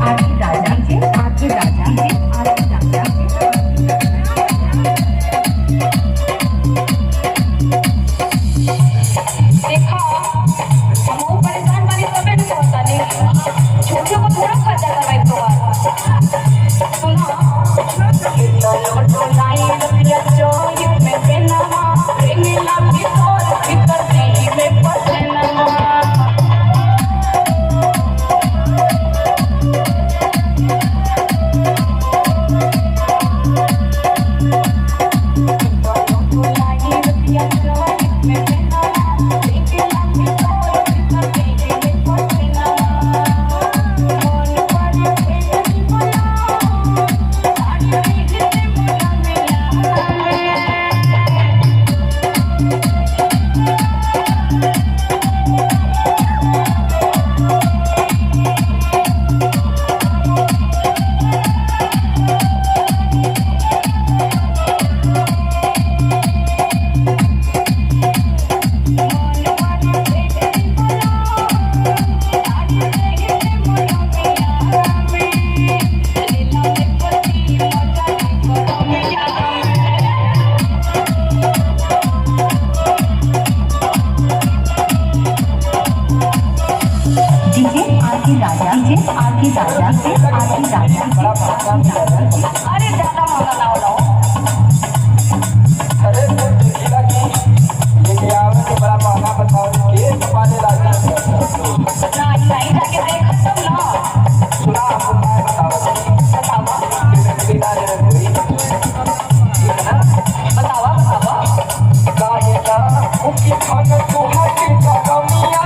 RK राजा DJ RK राजा DJ RK राजा देखा हम परेशान बानी तबे न होता नहीं छोटियों को थोड़ा खर्चा करवाई तो सुना तो लाई रतिया चोरी में पेनामा रेंगला भीतर दी में पसना आरके राजा अरे ज्यादा मांगा लाओ लाओ अरे वो देखिएगा कि लेके आओ तो बड़ा महंगा बताओ के पाने लागा नहीं जाके देख तब ना सुना आपको मैं बताओ बिना जरा कोई बतावा काहे का उनकी खाना को हाथ का कमिया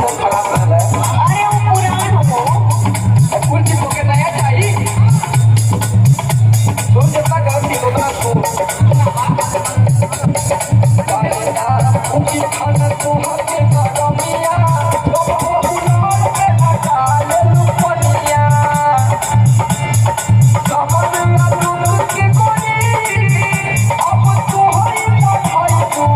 अरे वो पुराना हो कुल की को नया चाहिए तो जितना गलती उतना उनकी खाना को हाथे का कमिया तो बुलाओ के हटा ले लुपनिया समझ ला तू के कोनी अब तू होई पठाई तू